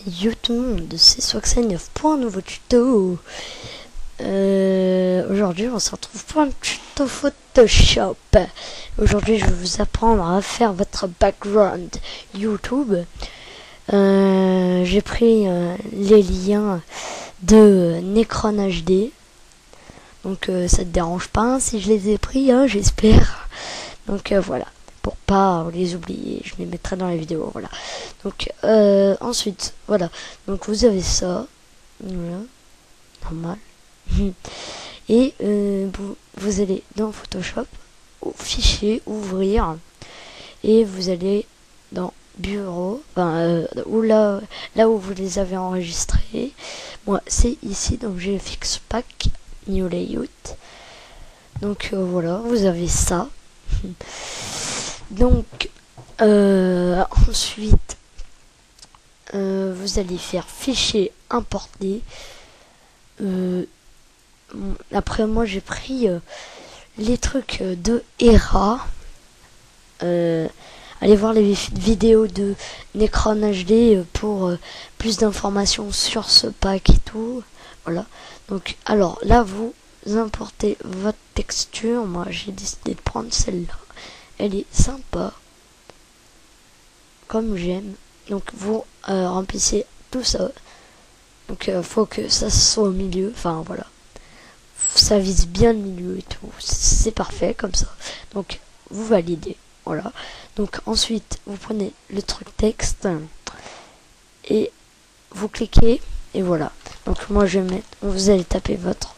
Yo tout le monde, c'est Swaxen9 pour un nouveau tuto. Aujourd'hui on se retrouve pour un tuto Photoshop. Aujourd'hui je vais vous apprendre à faire votre background YouTube. J'ai pris les liens de Necron HD. Donc ça te dérange pas hein, si je les ai pris, hein, j'espère. Donc voilà. Pour pas les oublier, je les mettrai dans la vidéo, voilà. Donc ensuite, voilà, donc vous avez ça, voilà, normal. Et vous allez dans Photoshop, au fichier, ouvrir, et vous allez dans bureau, enfin là où vous les avez enregistrés. Moi c'est ici, donc j'ai Fix Pack, New Layout. Donc voilà, vous avez ça. Donc ensuite vous allez faire fichier importer. Après moi j'ai pris les trucs de Era. Allez voir les vidéos de Necron HD pour plus d'informations sur ce pack et tout. Voilà. Donc alors là vous importez votre texture. Moi j'ai décidé de prendre celle-là. Elle est sympa, comme j'aime. Donc vous remplissez tout ça. Donc faut que ça soit au milieu. Enfin voilà, ça vise bien le milieu et tout. C'est parfait comme ça. Donc vous validez. Voilà. Donc ensuite vous prenez le truc texte et vous cliquez et voilà. Donc moi je vais mettre. Vous allez taper votre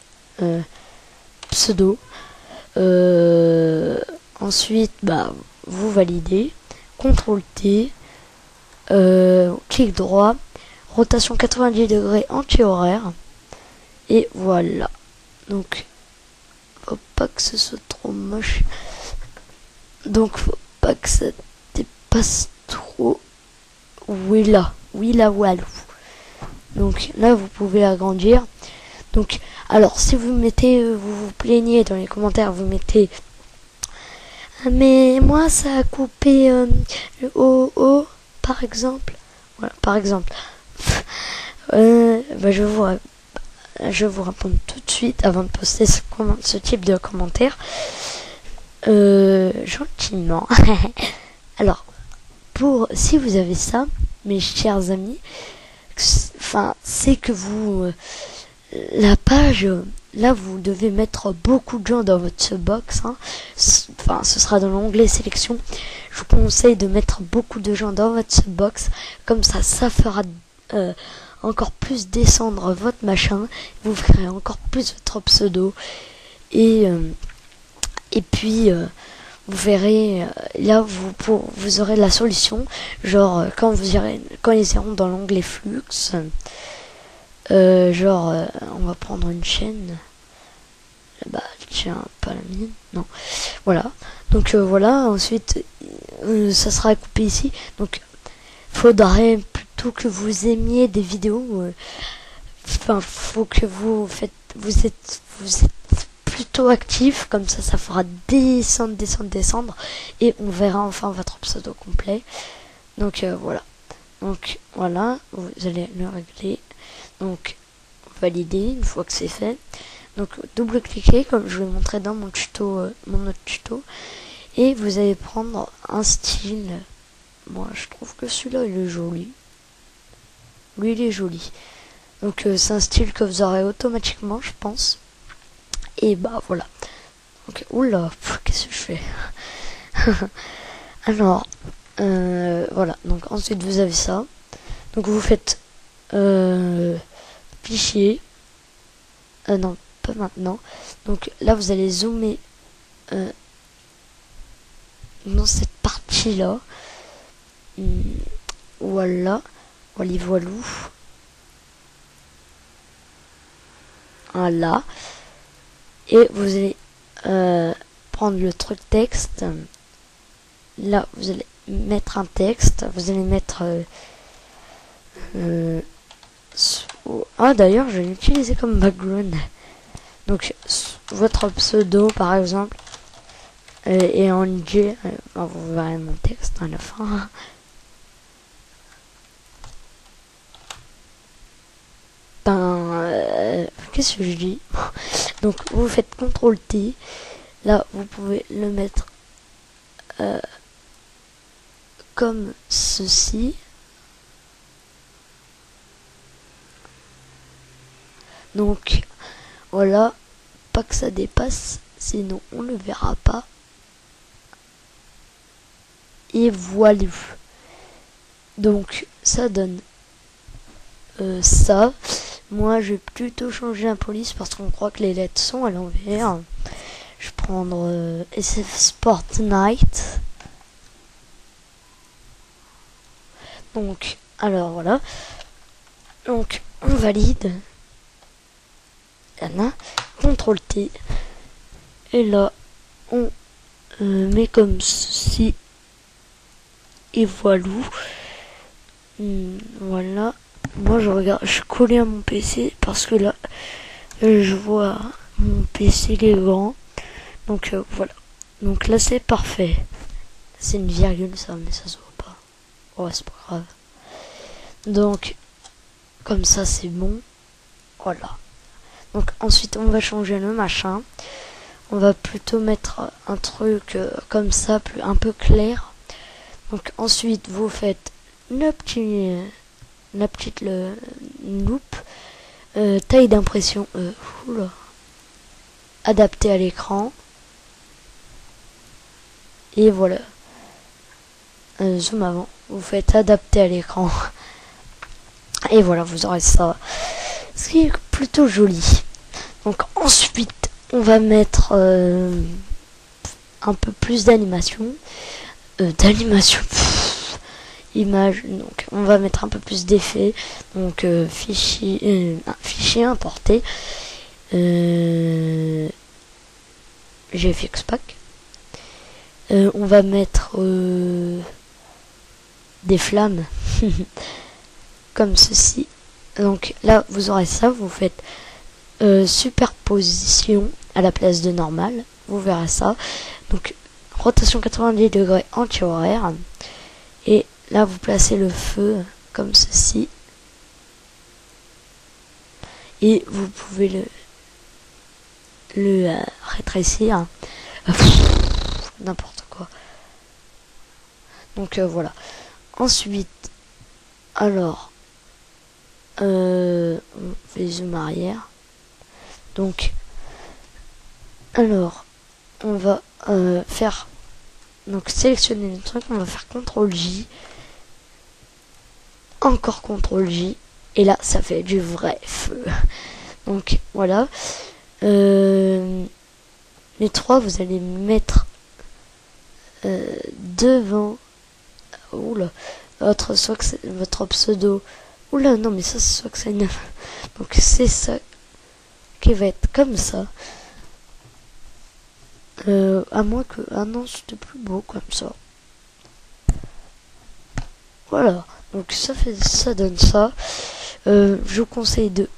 pseudo. Ensuite, bah, vous validez, CTRL T, clic droit, rotation 90 degrés anti-horaire, et voilà. Donc, faut pas que ce soit trop moche. Donc, faut pas que ça dépasse trop. Oui là, walou. Donc là, vous pouvez agrandir. Donc, alors, si vous mettez, vous vous plaignez dans les commentaires, vous mettez mais moi ça a coupé le OO par exemple. Voilà, par exemple. Bah, je vais vous répondre tout de suite avant de poster ce type de commentaire. Gentiment. Alors, si vous avez ça, mes chers amis, enfin, c'est que vous la page, là vous devez mettre beaucoup de gens dans votre box, hein. Enfin ce sera dans l'onglet sélection. Je vous conseille de mettre beaucoup de gens dans votre box, comme ça fera encore plus descendre votre machin, vous verrez encore plus votre pseudo et puis vous verrez là vous aurez la solution, genre quand ils iront dans l'onglet flux. On va prendre une chaîne. Bah, tiens, pas la mienne. Non. Voilà. Donc, voilà. Ensuite, ça sera coupé ici. Donc, faudrait plutôt que vous aimiez des vidéos. Enfin, faut que vous êtes plutôt actif. Comme ça fera descendre. Et on verra enfin votre pseudo complet. Donc, voilà. Donc, voilà. Vous allez le régler. Donc valider une fois que c'est fait. Donc double cliquer comme je vais montrer dans mon tuto, mon autre tuto, et vous allez prendre un style. Moi je trouve que celui-là il est joli. Lui il est joli. Donc c'est un style que vous aurez automatiquement je pense. Et bah voilà. Donc oula, qu'est-ce que je fais? Alors voilà. Donc ensuite vous avez ça. Donc vous faites fichier, non pas maintenant. Donc là vous allez zoomer dans cette partie là. Voilà, voilou. Voilà, et vous allez prendre le truc texte. Là vous allez mettre un texte, vous allez mettre ah d'ailleurs je vais l'utiliser comme background. Donc votre pseudo par exemple et en J, vous verrez mon texte à la fin. qu'est-ce que je dis? Donc vous faites CTRL T. Là, vous pouvez le mettre comme ceci. Donc voilà, pas que ça dépasse, sinon on ne le verra pas. Et voilà. Donc ça donne ça. Moi je vais plutôt changer la police parce qu'on croit que les lettres sont à l'envers. Je vais prendre SF Sport Night. Donc alors voilà. Donc on valide. Là, CTRL T. Et là on met comme ceci. Et voilà. Voilà. Moi je regarde, je suis collé à mon PC parce que là je vois mon PC qui est grand. Donc voilà. Donc là c'est parfait. C'est une virgule ça, mais ça se voit pas. Ouais, c'est pas grave. Donc comme ça c'est bon. Voilà. Donc ensuite on va changer le machin. On va plutôt mettre un truc comme ça, un peu clair. Donc ensuite vous faites la petite loupe, taille d'impression, adapté à l'écran. Et voilà. Zoom avant, vous faites adapter à l'écran. Et voilà, vous aurez ça. Ce qui est plutôt joli. Donc ensuite, on va mettre un peu plus d'animation. Image, donc on va mettre un peu plus d'effets. Donc fichier importé. GFX Pack. On va mettre des flammes comme ceci. Donc là vous aurez ça, vous faites superposition à la place de normal, vous verrez ça. Donc rotation 90 degrés anti-horaire. Et là vous placez le feu comme ceci. Et vous pouvez le rétrécir. N'importe quoi. Donc voilà. Ensuite, alors, on fait zoom arrière. Donc, alors, on va faire, donc sélectionner le truc, on va faire CTRL J, encore CTRL J, et là, ça fait du vrai feu. Donc, voilà. Les trois, vous allez mettre devant. Oula, votre pseudo. Oula, non, mais ça, c'est soit que c'est une. Donc, c'est ça qui va être comme ça. À moins que. Ah non, c'était plus beau comme ça. Voilà. Donc, ça donne ça. Je vous conseille de.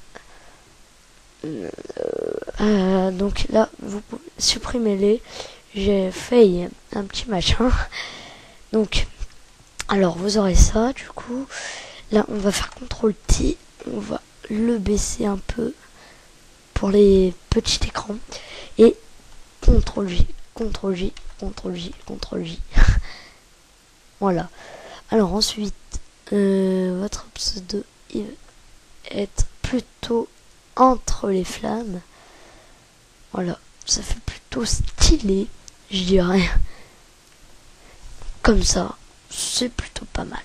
Donc là, vous pouvez supprimer les. J'ai fait un petit machin. Donc, alors vous aurez ça. Du coup, là, on va faire CTRL T. On va le baisser un peu pour les petits écrans. Et CTRL J, CTRL J, CTRL J, CTRL J. Voilà. Alors ensuite, votre pseudo il va être plutôt entre les flammes. Voilà, ça fait plutôt stylé, je dirais. Comme ça, c'est plutôt pas mal.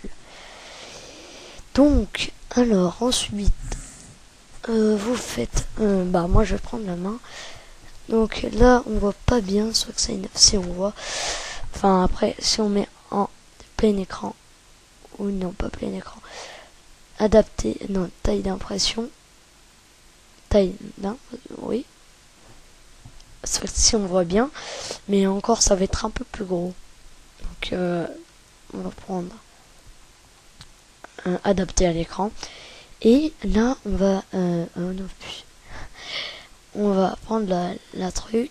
Donc, alors ensuite, vous faites, bah moi je vais prendre la main. Donc là, on voit pas bien, soit que c'est si on voit. Enfin après, si on met en plein écran ou non pas plein écran, adapté, non taille d'impression, taille d'un, oui. Si on voit bien, mais encore ça va être un peu plus gros. Donc on va prendre adapté à l'écran et là on va on va prendre la truc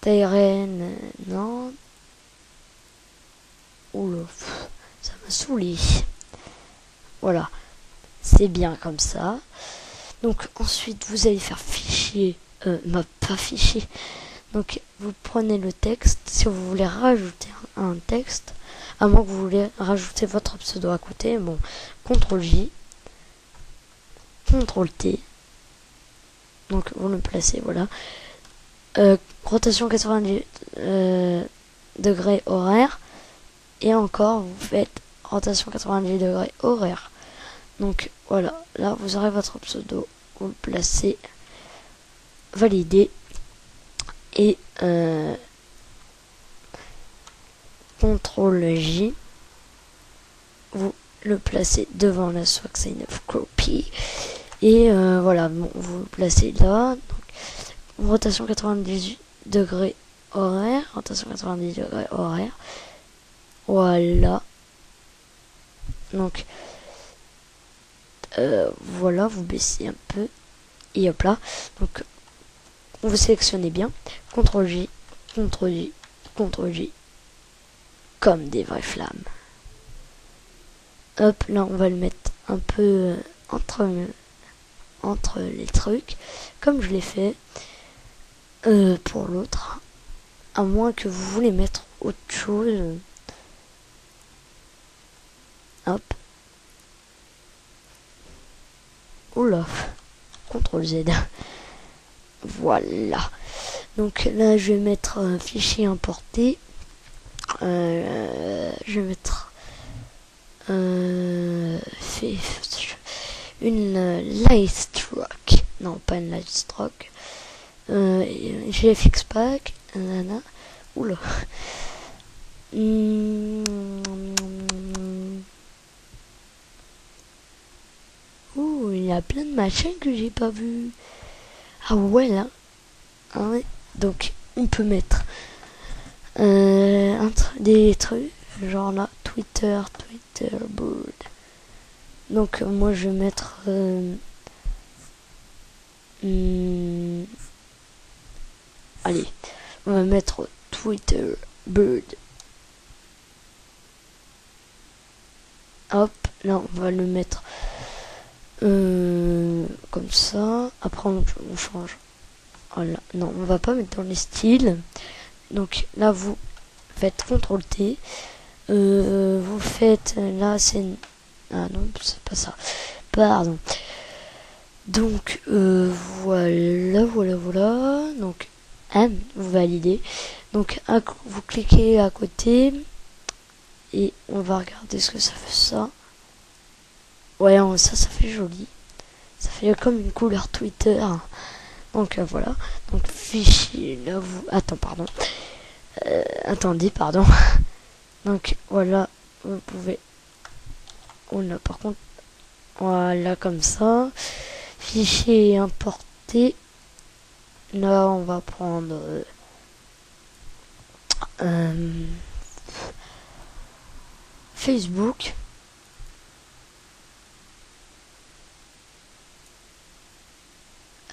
taille reine, non, oula, ça m'a saoulé. Voilà, c'est bien comme ça. Donc ensuite vous allez faire fichier, pas fichier. Donc vous prenez le texte, si vous voulez rajouter un texte, à moins que vous voulez rajouter votre pseudo à côté, bon, CTRL J, CTRL T, donc vous le placez, voilà. Rotation 90 degrés horaire, et encore vous faites rotation 90 degrés horaire. Donc voilà, là vous aurez votre pseudo, vous le placez, validé, et CTRL J, vous le placez devant la swag sign of copy, et voilà, bon, vous le placez là, donc, rotation 90 degrés horaire, rotation 90 degrés horaire, voilà, donc voilà, vous baissez un peu, et hop là, donc vous sélectionnez bien, CTRL J, CTRL J, CTRL J, comme des vraies flammes. Hop, là on va le mettre un peu entre les trucs, comme je l'ai fait pour l'autre, à moins que vous voulez mettre autre chose. Hop. Oula, CTRL Z. Voilà. Donc là je vais mettre un fichier importé. Je vais mettre une Lightstroke. Non, pas une Lightstroke. GFX Pack. Oula. Ouh, il y a plein de machins que j'ai pas vu. Ah ouais, là. Ah ouais. Donc, on peut mettre des trucs, genre là, Twitter Bird. Donc, moi, je vais mettre... allez, on va mettre Twitter Bird. Hop, là, on va le mettre comme ça. Après, on change. Voilà. Non, on va pas mettre dans les styles. Donc là, vous faites CTRL T. Vous faites là, c'est... Ah non, c'est pas ça. Pardon. Donc voilà. Donc vous validez. Donc vous cliquez à côté et on va regarder ce que ça fait ça. Ouais, ça fait joli. Ça fait comme une couleur Twitter. Donc voilà. Donc fichier là vous. Attends, pardon. Attendez, pardon. Donc voilà, vous pouvez. On a par contre. Voilà, comme ça. Fichier importé. Là, on va prendre Facebook.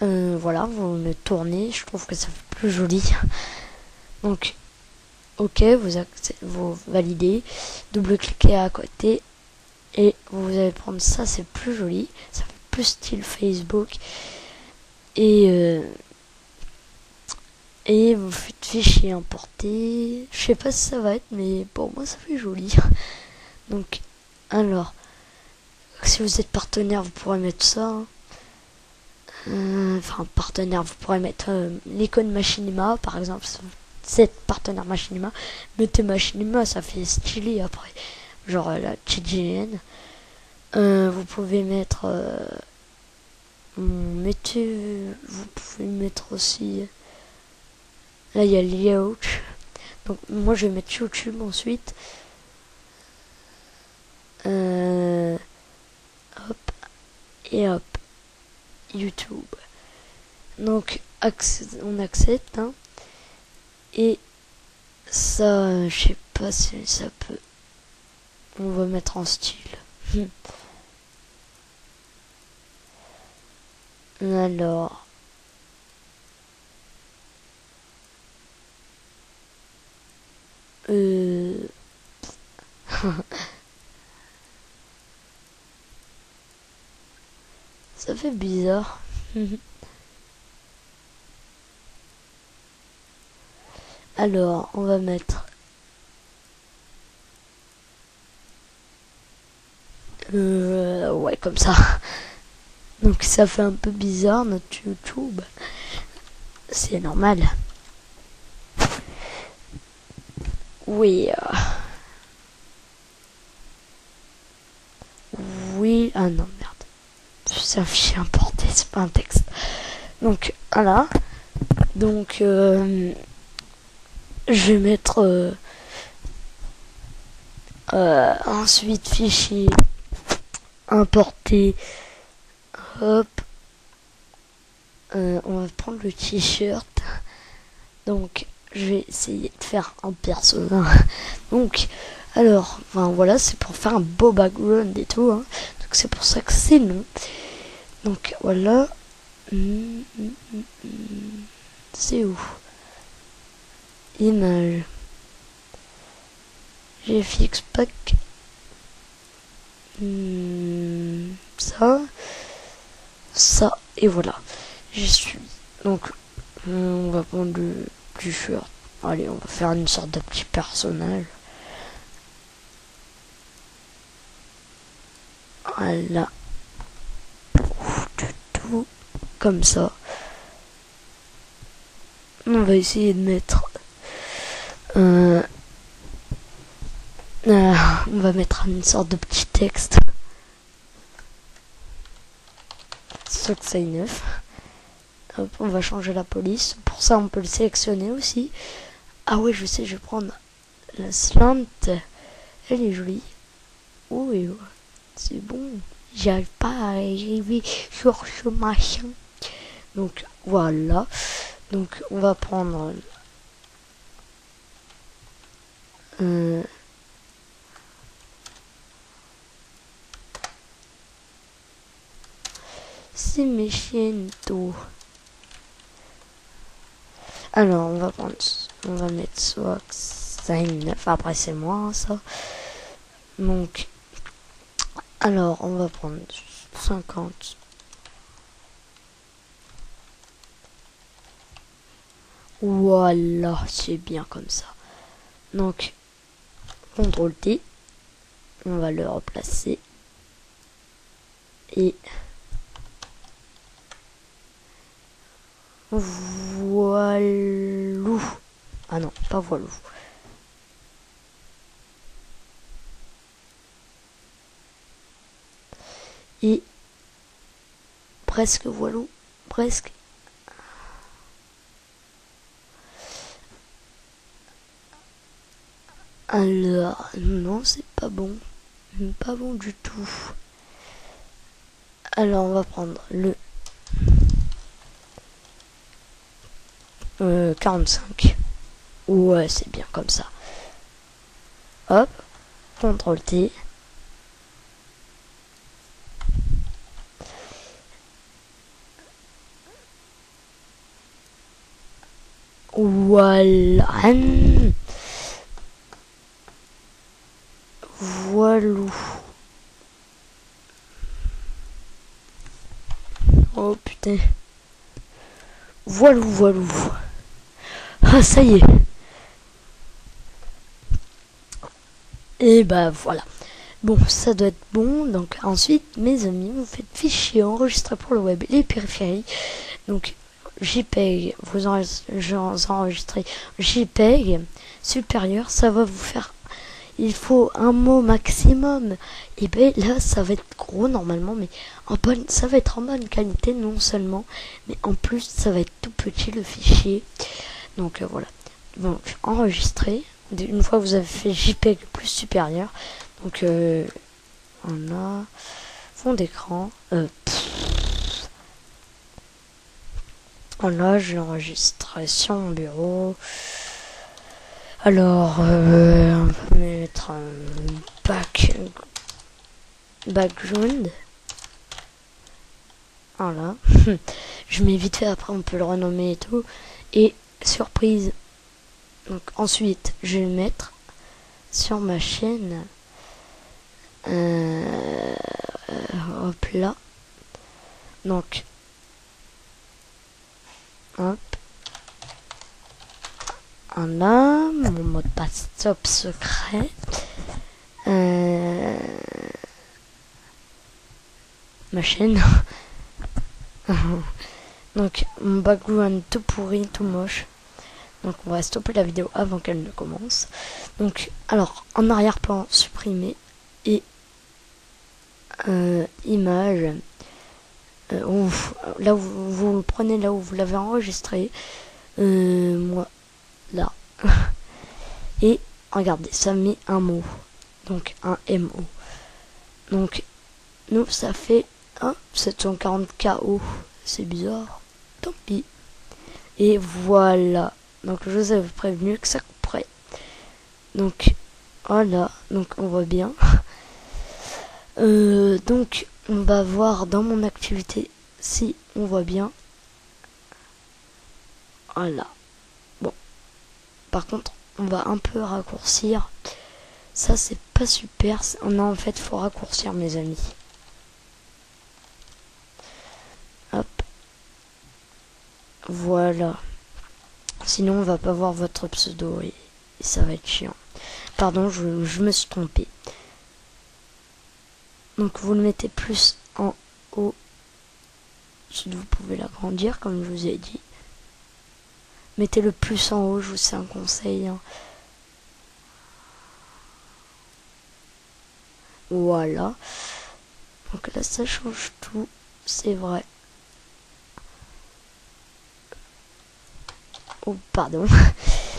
Voilà, vous le tournez. Je trouve que ça fait plus joli. Donc, ok, vous validez. Double-cliquez à côté. Et vous allez prendre ça, c'est plus joli. Ça fait plus style Facebook. Et vous faites fichier importé. Je sais pas si ça va être, mais pour moi ça fait joli. Donc, alors, si vous êtes partenaire, vous pourrez mettre ça. Enfin, partenaire, vous pourrez mettre l'icône Machinima, par exemple. C'est partenaire Machinima. Mettez Machinima, ça fait stylé après. Genre la TGN. Vous pouvez mettre... vous pouvez mettre aussi... Là, il y a Layout. Donc, moi, je vais mettre YouTube ensuite. Hop. Et hop. YouTube. Donc, on accepte. Hein. Et ça, je sais pas si ça peut... On va mettre en style. Alors... Ça fait bizarre. Alors, on va mettre ouais, comme ça. Donc ça fait un peu bizarre notre YouTube. C'est normal. Oui. Oui. Ah non, merde. C'est un fichier importé, c'est pas un texte. Donc, voilà. Donc, je vais mettre ensuite fichier importé. Hop. On va prendre le t-shirt. Donc, je vais essayer de faire un personnage. Donc, alors, enfin, voilà, c'est pour faire un beau background et tout. Hein. Donc, c'est pour ça que c'est long. Donc, voilà. C'est où? Image. GFX pack. Ça, et voilà. J'y suis. Donc, on va prendre le t-shirt. Allez, on va faire une sorte de petit personnage. Voilà. Tout comme ça. On va essayer de mettre on va mettre une sorte de petit texte. Succès 9. Hop, on va changer la police. Pour ça, on peut le sélectionner aussi. Ah ouais, je sais, je vais prendre la slant. Elle est jolie. Oui, c'est bon. J'arrive pas à arriver sur ce machin. Donc, voilà. Donc, on va prendre c'est mes chiennes tout. Alors, on va mettre soit 9. Après, c'est moi, ça. Donc, alors, on va prendre 50. Voilà, c'est bien comme ça. Donc, CTRL T. On va le replacer. Et voilou. Ah non, pas voilou. Et presque voilou. Presque. Alors, non, c'est pas bon. Pas bon du tout. Alors, on va prendre le 45. Ouais, c'est bien comme ça. Hop, CTRL T. Voilà. Voilou. Oh putain. Voilou. Ah, ça y est. Et bah voilà. Bon, ça doit être bon. Donc ensuite, mes amis, vous faites fichier enregistré pour le web, les périphériques. Donc JPEG, vous enregistrez JPEG supérieur, ça va vous faire. Il faut un mot maximum. Et ben là, ça va être gros normalement, mais ça va être en bonne qualité non seulement, mais en plus, ça va être tout petit le fichier. Donc voilà. Donc enregistrer. Une fois que vous avez fait JPEG plus supérieur, donc on a fond d'écran. Là, j'ai enregistré sur mon bureau. Alors, on va mettre un background. Voilà. Je mets vite fait, après on peut le renommer et tout. Et surprise. Donc ensuite, je vais le mettre sur ma chaîne. Hop là. Donc, hop. Voilà, mon mot de passe top secret. Ma chaîne. Donc, mon background tout pourri, tout moche. Donc, on va stopper la vidéo avant qu'elle ne commence. Donc, alors, en arrière-plan, supprimer. Et image. Là où vous le prenez, là où vous l'avez enregistré. Moi, là. Et regardez, ça met un mot. Donc, un MO. Donc, nous, ça fait 740 KO. C'est bizarre. Tant pis. Et voilà. Donc, je vous avais prévenu que ça couperait. Donc, voilà. Donc, on voit bien. Donc, on va voir dans mon activité si on voit bien. Voilà. Bon. Par contre, on va un peu raccourcir. Ça, c'est pas super. En fait, faut raccourcir, mes amis. Hop. Voilà. Sinon, on va pas voir votre pseudo et ça va être chiant. Pardon, je me suis trompé. Donc, vous le mettez plus en haut. Si vous pouvez l'agrandir, comme je vous ai dit. Mettez le plus en haut, je vous sais un conseil. Hein. Voilà. Donc là, ça change tout. C'est vrai. Oh, pardon.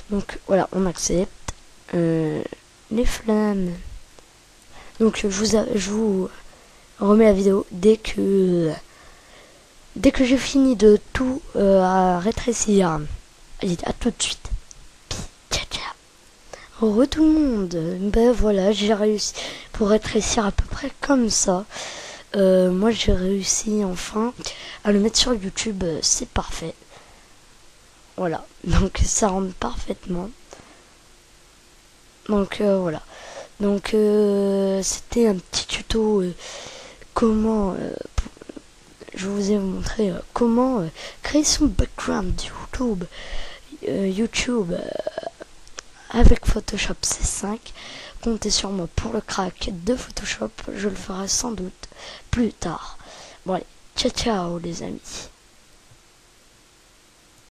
Donc voilà, on accepte. Les flammes. Donc je vous remets la vidéo dès que j'ai fini de tout à rétrécir. Allez, à tout de suite. Ciao, ciao. Re tout le monde. Ben voilà, j'ai réussi pour rétrécir à peu près comme ça. Moi j'ai réussi enfin à le mettre sur YouTube, c'est parfait. Voilà, donc ça rentre parfaitement. Donc voilà. Donc c'était un petit tuto comment je vous ai montré comment créer son background YouTube avec Photoshop C5. Comptez sur moi pour le crack de Photoshop, je le ferai sans doute plus tard. Bon allez, ciao ciao les amis.